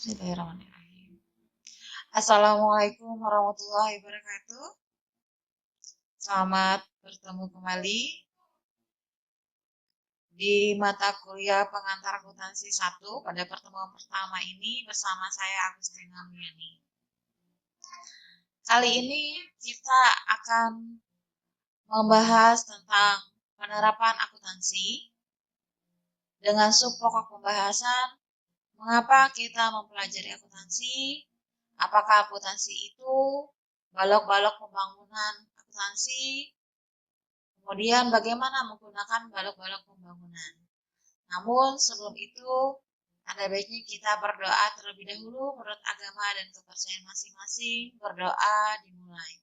Bismillahirrahmanirrahim. Assalamualaikum warahmatullahi wabarakatuh. Selamat bertemu kembali di mata kuliah pengantar akuntansi 1 pada pertemuan pertama ini bersama saya Agustina Miani. Kali ini kita akan membahas tentang penerapan akuntansi dengan subpokok pembahasan mengapa kita mempelajari akuntansi, apakah akuntansi itu balok-balok pembangunan akuntansi, kemudian bagaimana menggunakan balok-balok pembangunan. Namun sebelum itu, ada baiknya kita berdoa terlebih dahulu menurut agama dan kepercayaan masing-masing. Berdoa dimulai.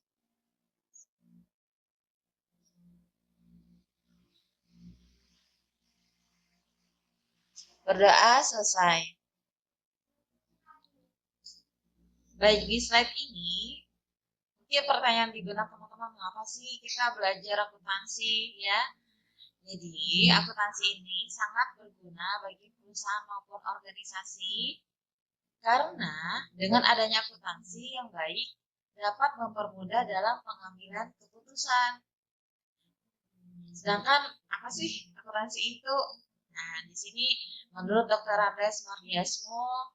Berdoa selesai. Baik, di slide ini, mungkin pertanyaan di benak teman-teman, mengapa sih kita belajar akuntansi ya? Jadi, akuntansi ini sangat berguna bagi perusahaan maupun organisasi karena dengan adanya akuntansi yang baik dapat mempermudah dalam pengambilan keputusan. Sedangkan apa sih akuntansi itu? Nah, di sini menurut Dr. Andes Mardiasmo,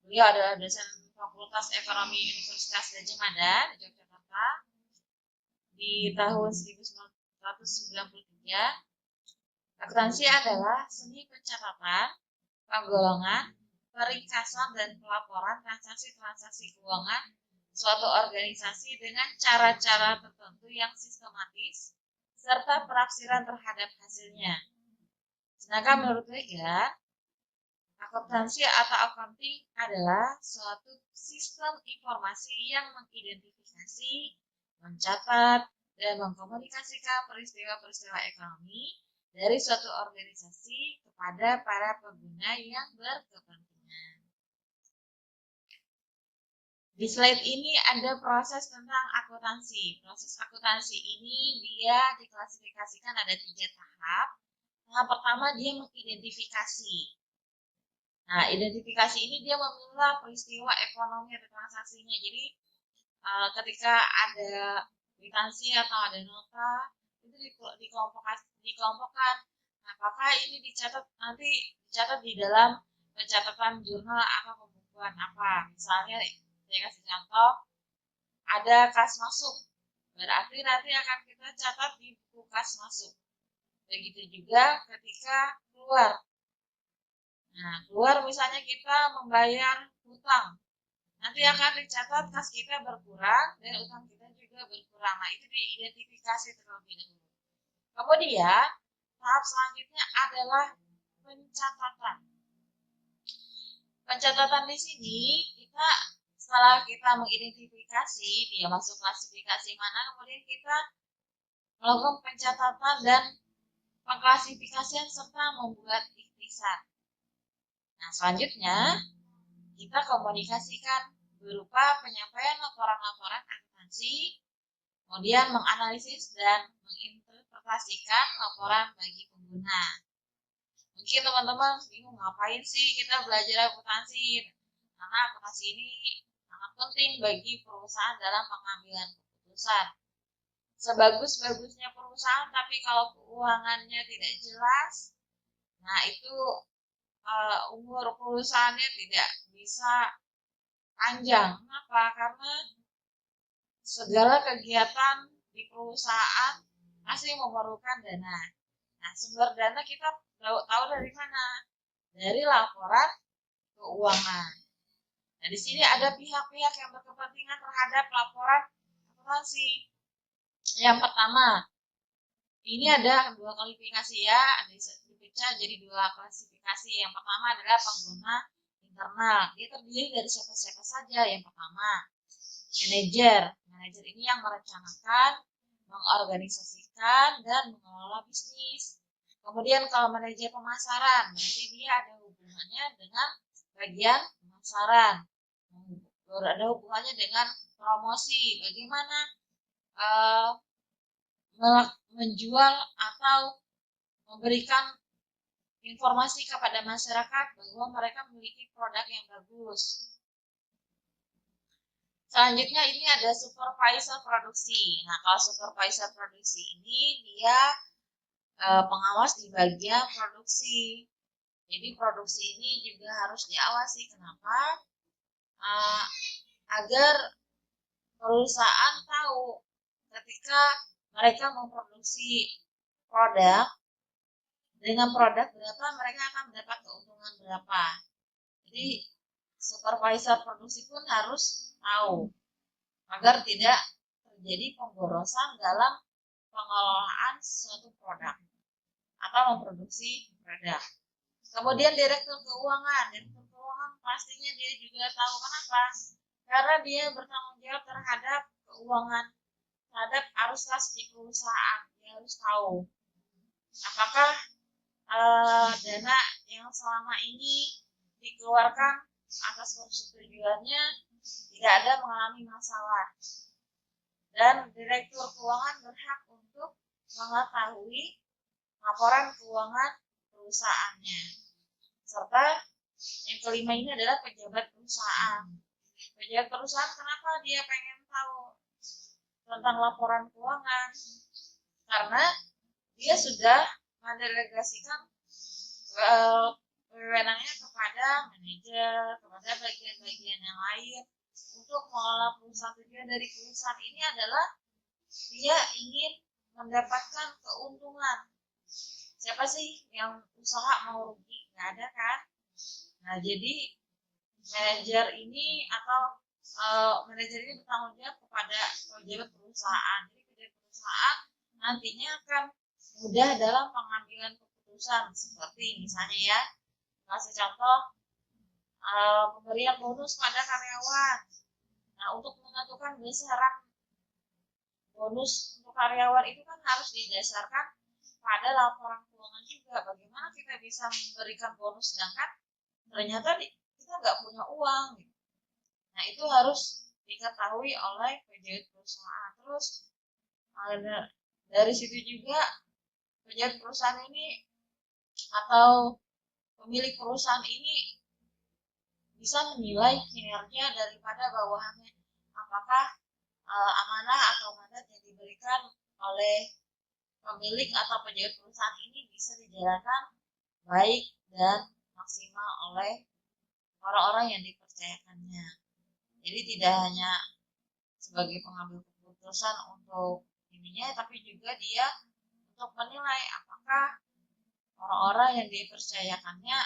beliau adalah dosen Fakultas Ekonomi Universitas Gadjah Mada di Yogyakarta di tahun 1993. Akuntansi adalah seni pencatatan, penggolongan, peringkasan, dan pelaporan transaksi-transaksi keuangan suatu organisasi dengan cara-cara tertentu yang sistematis serta penafsiran terhadap hasilnya. Sedangkan menurut Vega, akuntansi atau accounting adalah suatu sistem informasi yang mengidentifikasi, mencatat, dan mengkomunikasikan peristiwa-peristiwa ekonomi dari suatu organisasi kepada para pengguna yang berkepentingan. Di slide ini ada proses tentang akuntansi. Proses akuntansi ini dia diklasifikasikan ada 3 tahap. Tahap pertama dia mengidentifikasi. Nah, identifikasi ini dia memilah peristiwa ekonomi atau transaksinya. Jadi, ketika ada kwitansi atau ada nota, itu dikelompokkan. Apakah ini nanti dicatat di dalam pencatatan jurnal apa pembukuan apa. Misalnya, saya kasih contoh, ada kas masuk. Berarti nanti akan kita catat di buku kas masuk. Begitu juga ketika keluar. Nah, keluar misalnya kita membayar hutang. Nanti akan dicatat kas kita berkurang dan utang kita juga berkurang. Nah, itu diidentifikasi terlebih dahulu. Kemudian, tahap selanjutnya adalah pencatatan. Pencatatan di sini setelah kita mengidentifikasi dia masuk klasifikasi mana, kemudian kita melakukan pencatatan dan pengklasifikasian serta membuat ikhtisar. Nah, selanjutnya kita komunikasikan berupa penyampaian laporan-laporan akuntansi, kemudian menganalisis dan menginterpretasikan laporan bagi pengguna. Mungkin teman-teman bingung ngapain sih kita belajar akuntansi? Karena akuntansi ini sangat penting bagi perusahaan dalam pengambilan keputusan. Sebagus-bagusnya perusahaan, tapi kalau keuangannya tidak jelas, nah itu umur perusahaannya tidak bisa panjang. Kenapa? Karena segala kegiatan di perusahaan pasti memerlukan dana. Nah, sumber dana kita tahu dari mana? Dari laporan keuangan. Nah, di sini ada pihak-pihak yang berkepentingan terhadap laporan akuntansi. Yang pertama, ini ada 2 klasifikasi ya, dipecah jadi 2 klasifikasi. Yang pertama adalah pengguna internal. Dia terdiri dari siapa-siapa saja. Yang pertama, manajer. Manajer ini yang merencanakan, mengorganisasikan, dan mengelola bisnis. Kemudian kalau manajer pemasaran, berarti dia ada hubungannya dengan bagian pemasaran. Ada hubungannya dengan promosi. Bagaimana menjual atau memberikan informasi kepada masyarakat bahwa mereka memiliki produk yang bagus. Selanjutnya ini ada supervisor produksi. Nah, kalau supervisor produksi ini dia pengawas di bagian produksi. Jadi produksi ini juga harus diawasi. Kenapa? Agar perusahaan tahu ketika mereka memproduksi produk, dengan produk berapa mereka akan mendapat keuntungan berapa. Jadi supervisor produksi pun harus tahu agar tidak terjadi pemborosan dalam pengelolaan suatu produk atau memproduksi produk. Kemudian direktur keuangan pastinya dia juga tahu kenapa? Karena dia bertanggung jawab terhadap keuangan, terhadap arus kas di perusahaan. Dia harus tahu apakah dana yang selama ini dikeluarkan atas persetujuannya tidak ada mengalami masalah. Dan direktur keuangan berhak untuk mengetahui laporan keuangan perusahaannya. Serta yang kelima ini adalah pejabat perusahaan. Pejabat perusahaan kenapa dia pengen tahu tentang laporan keuangan? Karena dia sudah mendelegasikan wewenangnya kepada manajer, kepada bagian-bagian yang lain untuk mengelola perusahaan. Tujuan dari perusahaan ini adalah dia ingin mendapatkan keuntungan. Siapa sih yang usaha mau rugi? Nggak ada kan? Nah, jadi manajer ini atau manajer ini bertanggung jawab kepada pejabat perusahaan. Jadi pejabat perusahaan nantinya akan mudah dalam pengambilan keputusan, seperti misalnya ya, kasih contoh pemberian bonus pada karyawan. Nah, untuk menentukan besaran bonus untuk karyawan itu kan harus didasarkan pada laporan keuangan juga. Bagaimana kita bisa memberikan bonus sedangkan ternyata kita nggak punya uang. Nah, itu harus diketahui oleh pejabat perusahaan. Terus dari situ juga pejabat perusahaan ini atau pemilik perusahaan ini bisa menilai kinerja daripada bawahannya, apakah amanah atau mandat yang diberikan oleh pemilik atau pejabat perusahaan ini bisa dijalankan baik dan maksimal oleh orang-orang yang dipercayakannya. Jadi tidak hanya sebagai pengambil keputusan untuk ininya, tapi juga dia untuk menilai apakah orang-orang yang dipercayakannya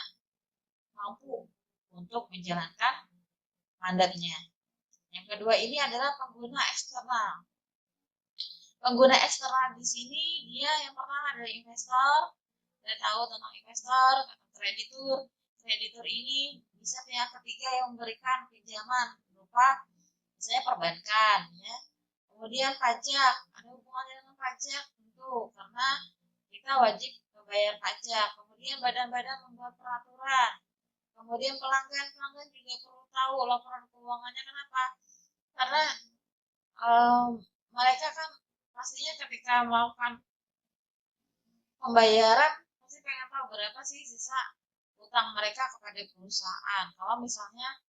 mampu untuk menjalankan mandatnya. Yang kedua ini adalah pengguna eksternal. Pengguna eksternal di sini dia yang pertama adalah investor. Kita tahu tentang investor, kreditur. Kreditur ini bisa pihak ketiga yang memberikan pinjaman berupa misalnya perbankan, ya. Kemudian pajak, ada hubungannya dengan pajak tentu karena kita wajib membayar pajak. Kemudian badan-badan membuat peraturan. Kemudian pelanggan juga perlu tahu laporan keuangannya. Kenapa? Karena mereka kan pastinya ketika melakukan pembayaran pasti pengen tahu berapa sih sisa utang mereka kepada perusahaan. Kalau misalnya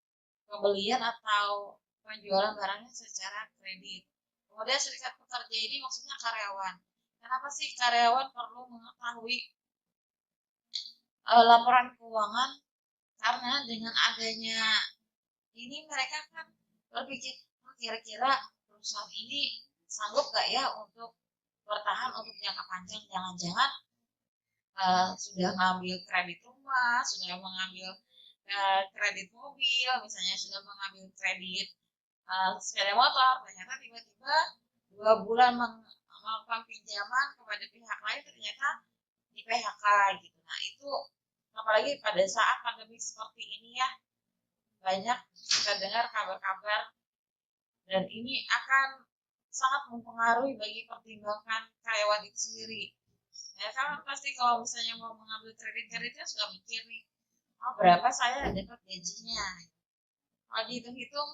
pembelian atau penjualan barangnya secara kredit. Kemudian serikat pekerja ini maksudnya karyawan. Kenapa sih karyawan perlu mengetahui laporan keuangan? Karena dengan adanya ini mereka kan berpikir, kira-kira perusahaan ini sanggup gak ya untuk bertahan untuk jangka panjang. Jangan-jangan sudah mengambil kredit rumah, sudah mengambil kredit mobil, misalnya sudah mengambil kredit sepeda motor, ternyata tiba-tiba 2 bulan melakukan pinjaman kepada pihak lain ternyata di PHK gitu. Nah, itu apalagi pada saat pandemi seperti ini ya, banyak kita dengar kabar-kabar dan ini akan sangat mempengaruhi bagi pertimbangan karyawan itu sendiri. Ya kan pasti kalau misalnya mau mengambil kreditnya sudah mikir nih, berapa saya dapat gajinya. Kalau dihitung-hitung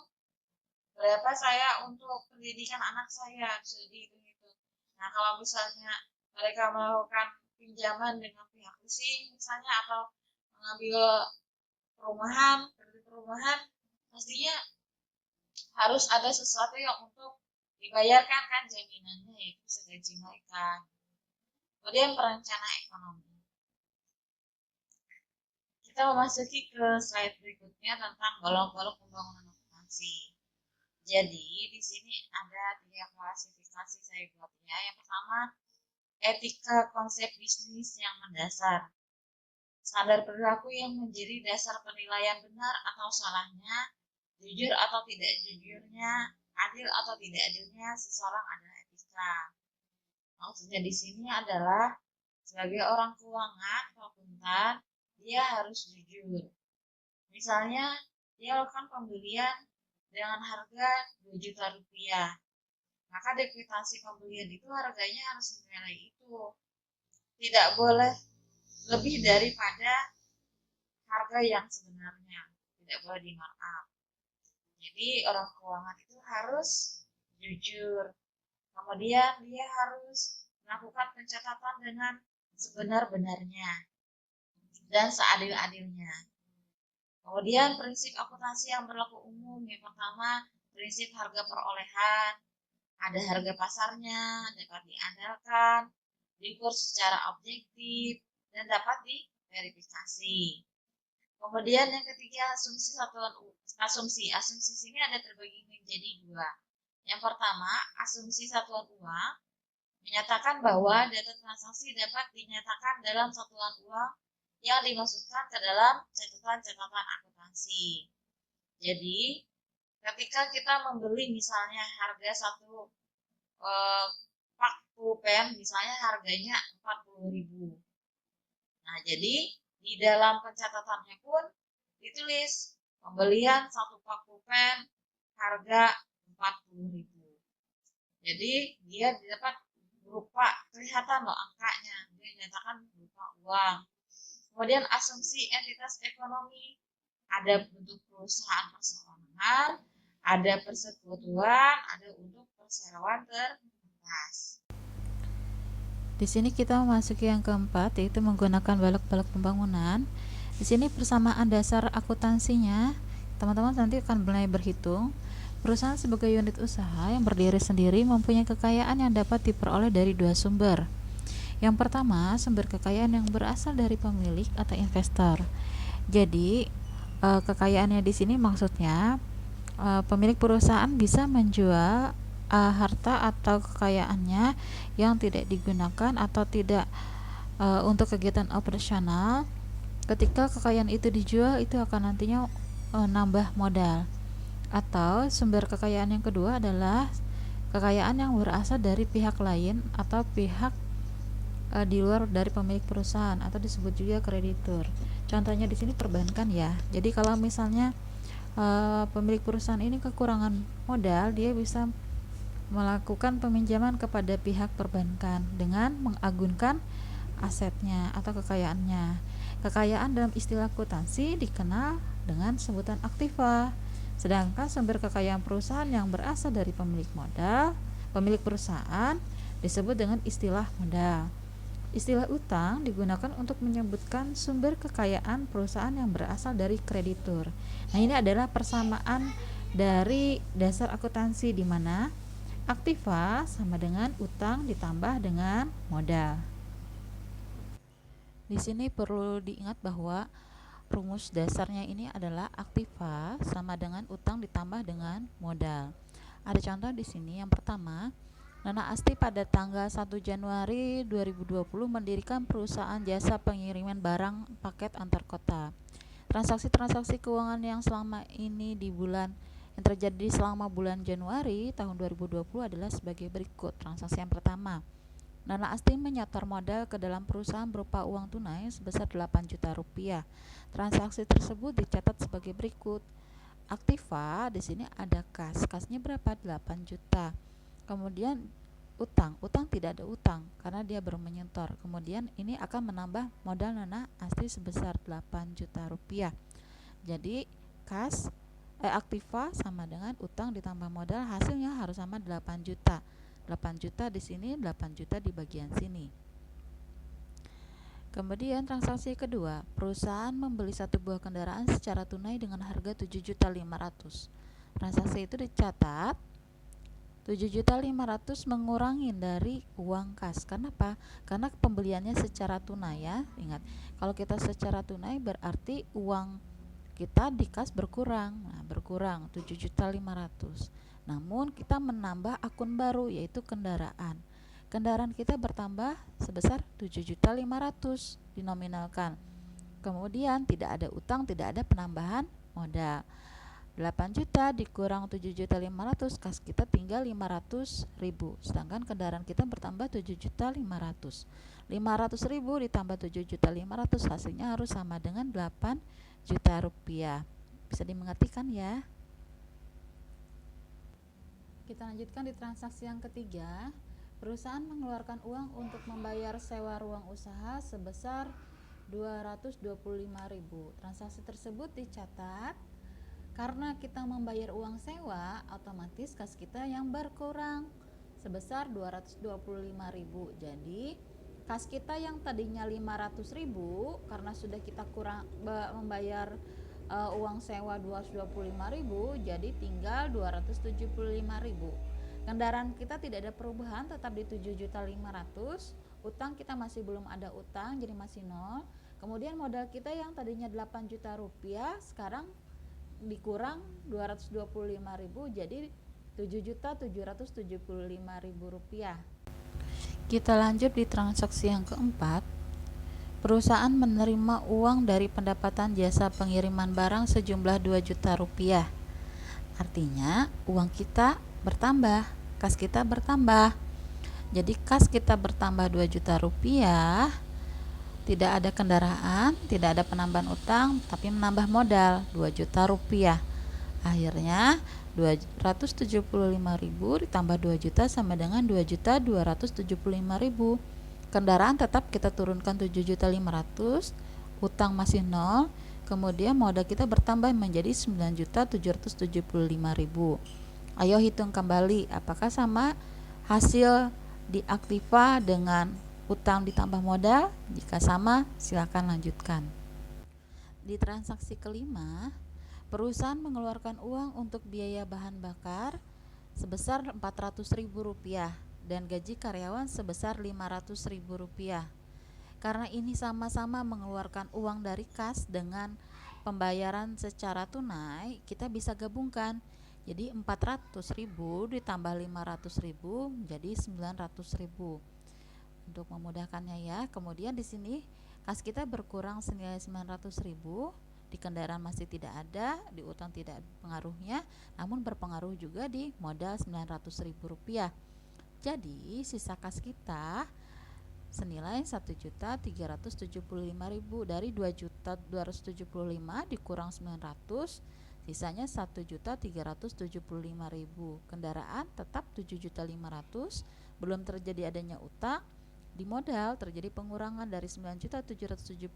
berapa saya untuk pendidikan anak saya, sudah dihitung-hitung. Nah, kalau misalnya mereka melakukan pinjaman dengan pihak leasing misalnya, atau mengambil kredit perumahan, pastinya harus ada sesuatu yang untuk dibayarkan kan, jaminannya yaitu segaji mereka. Kemudian perencanaan ekonomi. Kita memasuki ke slide berikutnya tentang golong-golong pembangunan akuntansi. Jadi di sini ada 3 klasifikasi saya buat ya. Yang pertama, etika konsep bisnis yang mendasar. Standar perilaku yang menjadi dasar penilaian benar atau salahnya, jujur atau tidak jujurnya, adil atau tidak adilnya seseorang adalah etika. Maksudnya di sini adalah sebagai orang keuangan atau akuntan, dia harus jujur. Misalnya, dia melakukan pembelian dengan harga 2 juta rupiah. Maka di kwitansi pembelian itu harganya harus senilai itu. Tidak boleh lebih daripada harga yang sebenarnya. Tidak boleh di markup. Jadi orang keuangan itu harus jujur. Kemudian dia harus melakukan pencatatan dengan sebenar-benarnya dan seadil-adilnya. Kemudian prinsip akuntansi yang berlaku umum. Yang pertama, prinsip harga perolehan. Ada harga pasarnya, dapat diandalkan, diukur secara objektif, dan dapat diverifikasi. Kemudian yang ketiga, asumsi satuan asumsi. Asumsi sini ada terbagi menjadi 2. Yang pertama, asumsi satuan uang menyatakan bahwa data transaksi dapat dinyatakan dalam satuan uang yang dimasukkan ke dalam catatan-catatan akuntansi. Jadi, ketika kita membeli misalnya harga satu pak pulpen, misalnya harganya 40.000. Nah, jadi di dalam pencatatannya pun ditulis pembelian satu pak pulpen harga 40.000. Jadi dia dapat berupa kelihatan loh angkanya, dia dinyatakan berupa uang. Kemudian asumsi entitas ekonomi, ada bentuk perusahaan perseorangan, ada persekutuan, ada untuk perseroan terbatas. Di sini kita memasuki yang keempat, yaitu menggunakan balok-balok pembangunan. Di sini persamaan dasar akuntansinya, teman-teman nanti akan mulai berhitung. Perusahaan sebagai unit usaha yang berdiri sendiri mempunyai kekayaan yang dapat diperoleh dari 2 sumber. Yang pertama, sumber kekayaan yang berasal dari pemilik atau investor. Jadi, kekayaannya di sini maksudnya pemilik perusahaan bisa menjual harta atau kekayaannya yang tidak digunakan atau tidak untuk kegiatan operasional. Ketika kekayaan itu dijual, itu akan nantinya nambah modal. Atau sumber kekayaan yang kedua adalah kekayaan yang berasal dari pihak lain atau pihak di luar dari pemilik perusahaan atau disebut juga kreditur. Contohnya di sini perbankan ya. Jadi kalau misalnya pemilik perusahaan ini kekurangan modal, dia bisa melakukan peminjaman kepada pihak perbankan dengan mengagunkan asetnya atau kekayaannya. Kekayaan dalam istilah akuntansi dikenal dengan sebutan aktiva. Sedangkan sumber kekayaan perusahaan yang berasal dari pemilik perusahaan disebut dengan istilah modal. Istilah utang digunakan untuk menyebutkan sumber kekayaan perusahaan yang berasal dari kreditur. Nah, ini adalah persamaan dari dasar akuntansi, di mana aktiva sama dengan utang ditambah dengan modal. Di sini perlu diingat bahwa rumus dasarnya ini adalah aktiva sama dengan utang ditambah dengan modal. Ada contoh di sini. Yang pertama, Nana Asti pada tanggal 1 Januari 2020 mendirikan perusahaan jasa pengiriman barang paket antar kota. Transaksi-transaksi keuangan yang terjadi selama bulan Januari tahun 2020 adalah sebagai berikut. Transaksi yang pertama, Nana Asti menyetor modal ke dalam perusahaan berupa uang tunai sebesar 8 juta rupiah. Transaksi tersebut dicatat sebagai berikut. Aktiva di sini ada kas. Kasnya berapa? 8 juta. Kemudian utang tidak ada utang karena dia baru menyetor. Kemudian ini akan menambah modal Nana Asti sebesar 8 juta rupiah. Jadi aktiva sama dengan utang ditambah modal, hasilnya harus sama 8 juta. 8 juta di sini, 8 juta di bagian sini. Kemudian transaksi kedua, perusahaan membeli satu buah kendaraan secara tunai dengan harga 7.500.000. Transaksi itu dicatat 7.500.000 mengurangi dari uang kas. Kenapa? Karena pembeliannya secara tunai ya. Ingat, kalau kita secara tunai berarti uang kita di kas berkurang. Nah, berkurang 7.500.000. Namun kita menambah akun baru yaitu kendaraan. Kendaraan kita bertambah sebesar 7.500.000 dinominalkan. Kemudian tidak ada utang, tidak ada penambahan modal. 8 juta dikurang 7.500.000, kas kita tinggal 500.000. Sedangkan kendaraan kita bertambah 7.500.000. 500.000 ditambah 7.500.000 hasilnya harus sama dengan 8 juta rupiah. Bisa dimengertikan ya? Kita lanjutkan di transaksi yang ketiga. Perusahaan mengeluarkan uang untuk membayar sewa ruang usaha sebesar 225.000. Transaksi tersebut dicatat karena kita membayar uang sewa, otomatis kas kita yang berkurang sebesar 225.000. Jadi kas kita yang tadinya 500.000 karena sudah kita kurang membayar uang sewa 225.000, jadi tinggal 275.000. Kendaraan kita tidak ada perubahan, tetap di 7.500.000. Utang kita masih belum ada utang, jadi masih nol. Kemudian modal kita yang tadinya 8 juta rupiah sekarang dikurang 225.000 jadi 7.775.000 rupiah. Kita lanjut di transaksi yang keempat. Perusahaan menerima uang dari pendapatan jasa pengiriman barang sejumlah 2 juta rupiah. Artinya uang kita bertambah, kas kita bertambah. Jadi kas kita bertambah 2 juta rupiah, tidak ada kendaraan, tidak ada penambahan utang, tapi menambah modal 2 juta rupiah. Akhirnya 275.000 ditambah 2 juta sama dengan 2.275.000. Kendaraan tetap kita turunkan 7.500.000, utang masih nol, kemudian modal kita bertambah menjadi 9.775.000. Ayo hitung kembali apakah sama hasil di aktiva dengan utang ditambah modal. Jika sama, silakan lanjutkan. Di transaksi kelima, perusahaan mengeluarkan uang untuk biaya bahan bakar sebesar 400.000 rupiah dan gaji karyawan sebesar 500.000 rupiah. Karena ini sama-sama mengeluarkan uang dari kas dengan pembayaran secara tunai, kita bisa gabungkan. Jadi 400.000 ditambah 500.000 menjadi 900.000. Untuk memudahkannya ya, kemudian di sini kas kita berkurang senilai 900.000, di kendaraan masih tidak ada, di utang tidak pengaruhnya, namun berpengaruh juga di modal 900.000 rupiah. Jadi sisa kas kita senilai 1.375.000. Dari 2.275 dikurang 900, sisanya 1.375.000. Kendaraan tetap 7.500.000, belum terjadi adanya utang. Di modal terjadi pengurangan dari 9.775.000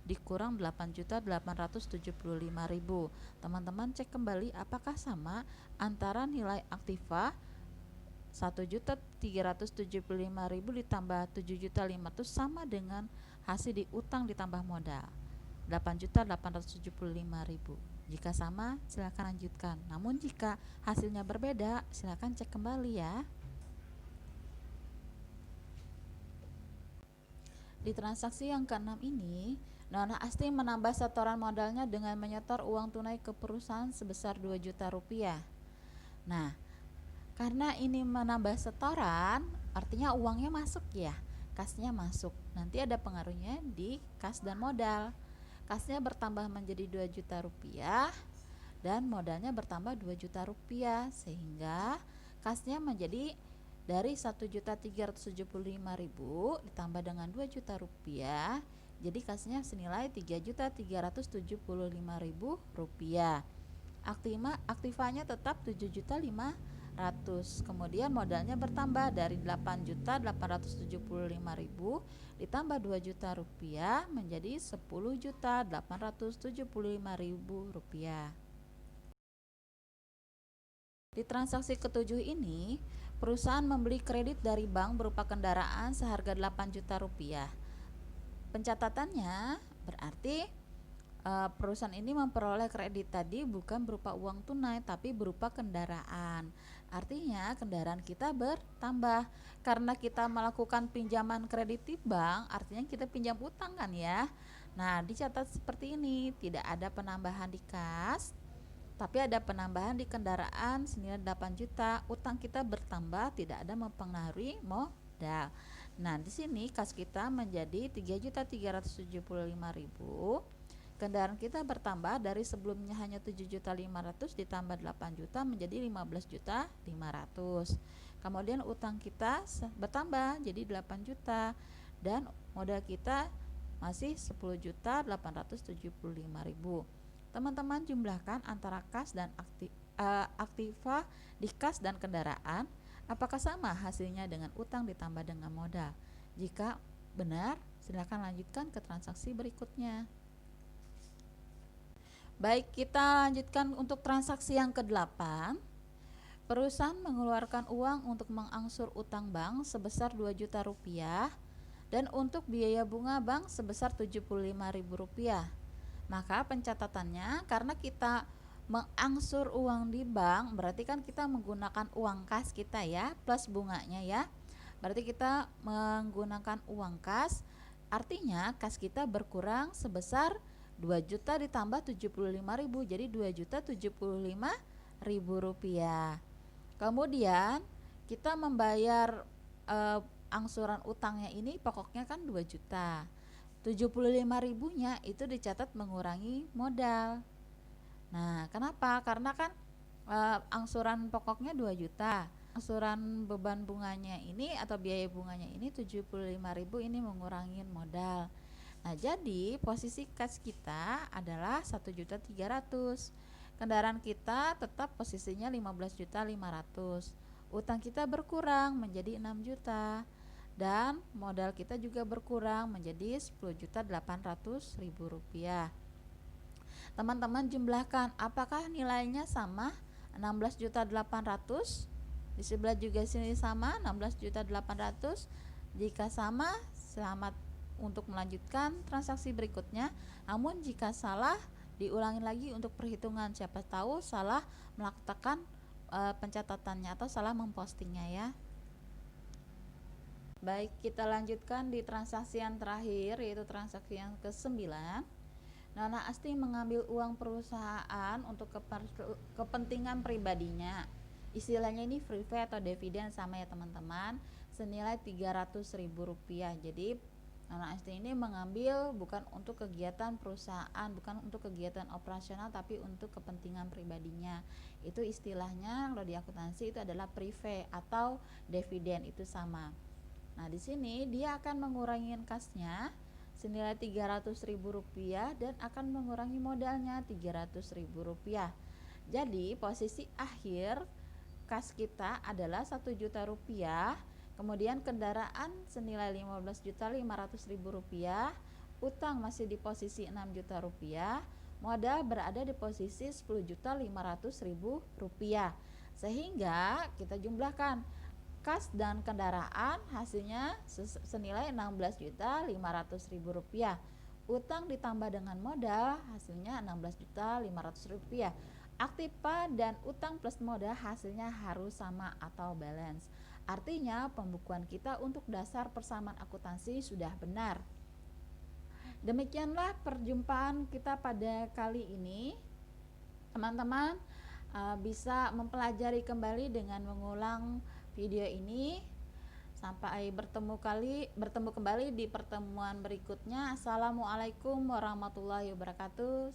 dikurang 8.875.000. Teman-teman cek kembali apakah sama antara nilai aktiva 1.375.000 ditambah 7.500.000 sama dengan hasil di utang ditambah modal 8.875.000. Jika sama, silakan lanjutkan. Namun jika hasilnya berbeda, silakan cek kembali ya. Di transaksi yang keenam ini, Nona Asti menambah setoran modalnya dengan menyetor uang tunai ke perusahaan sebesar 2 juta rupiah. Nah, karena ini menambah setoran, artinya uangnya masuk ya, kasnya masuk. Nanti ada pengaruhnya di kas dan modal. Kasnya bertambah menjadi 2 juta rupiah dan modalnya bertambah 2 juta rupiah, sehingga kasnya menjadi dari 1.375.000 ditambah dengan 2 juta rupiah, jadi kasnya senilai 3.375.000 rupiah. Aktivanya tetap 7.500.000. Kemudian modalnya bertambah dari 8.875.000 ditambah 2 juta rupiah menjadi 10.875.000 rupiah. Di transaksi ketujuh ini, perusahaan membeli kredit dari bank berupa kendaraan seharga 8 juta rupiah. Pencatatannya berarti perusahaan ini memperoleh kredit tadi bukan berupa uang tunai tapi berupa kendaraan. Artinya kendaraan kita bertambah karena kita melakukan pinjaman kredit di bank, artinya kita pinjam utang kan ya. Nah, dicatat seperti ini, tidak ada penambahan di kas, tapi ada penambahan di kendaraan senilai 8 juta. Utang kita bertambah, tidak ada mempengaruhi modal. Nah, di sini kas kita menjadi 3.375.000. Kendaraan kita bertambah dari sebelumnya hanya 7.500.000 ditambah 8 juta menjadi 15.500.000. Kemudian utang kita bertambah jadi 8 juta dan modal kita masih 10.875.000. Teman-teman jumlahkan antara kas dan aktiva di kas dan kendaraan. Apakah sama hasilnya dengan utang ditambah dengan modal? Jika benar, silakan lanjutkan ke transaksi berikutnya. Baik, kita lanjutkan untuk transaksi yang ke-8. Perusahaan mengeluarkan uang untuk mengangsur utang bank sebesar 2 juta rupiah dan untuk biaya bunga bank sebesar 75.000 rupiah. Maka pencatatannya, karena kita mengangsur uang di bank, berarti kan kita menggunakan uang kas kita ya, plus bunganya ya. Berarti kita menggunakan uang kas, artinya kas kita berkurang sebesar 2 juta ditambah 75.000, jadi 2.075.000 rupiah. Kemudian kita membayar angsuran utangnya ini pokoknya kan 2 juta. 75.000-nya itu dicatat mengurangi modal. Nah, kenapa? Karena kan angsuran pokoknya 2 juta. Angsuran beban bunganya ini atau biaya bunganya ini 75.000, ini mengurangi modal. Nah, jadi posisi kas kita adalah 1.300.000. Kendaraan kita tetap posisinya 15.500.000. Utang kita berkurang menjadi 6 juta. Dan modal kita juga berkurang menjadi 10.800.000 rupiah. Teman-teman jumlahkan, apakah nilainya sama? 16.800.000. Di sebelah juga sini sama 16.800.000. Jika sama, selamat untuk melanjutkan transaksi berikutnya. Namun jika salah, diulangi lagi untuk perhitungan, siapa tahu salah melakukan pencatatannya atau salah mempostingnya ya. Baik, kita lanjutkan di transaksi yang terakhir, yaitu transaksi yang ke-9. Nana Asti mengambil uang perusahaan untuk kepentingan pribadinya. Istilahnya ini free pay atau dividen sama ya teman-teman, senilai 300.000 rupiah. Jadi Nana Asti ini mengambil bukan untuk kegiatan perusahaan, bukan untuk kegiatan operasional, tapi untuk kepentingan pribadinya. Itu istilahnya kalau di akuntansi itu adalah free pay atau dividen, itu sama. Nah, di sini dia akan mengurangi kasnya senilai 300.000 rupiah dan akan mengurangi modalnya 300.000 rupiah. Jadi posisi akhir kas kita adalah 1 juta rupiah, kemudian kendaraan senilai 15.500.000 rupiah, utang masih di posisi 6 juta rupiah, modal berada di posisi 10.500.000 rupiah. Sehingga kita jumlahkan kas dan kendaraan hasilnya senilai 16.500.000 rupiah. Utang ditambah dengan modal hasilnya 16.500 rupiah. Aktiva dan utang plus modal hasilnya harus sama atau balance. Artinya pembukuan kita untuk dasar persamaan akuntansi sudah benar. Demikianlah perjumpaan kita pada kali ini. Teman-teman bisa mempelajari kembali dengan mengulang video ini. Sampai bertemu kembali di pertemuan berikutnya. Assalamualaikum warahmatullahi wabarakatuh.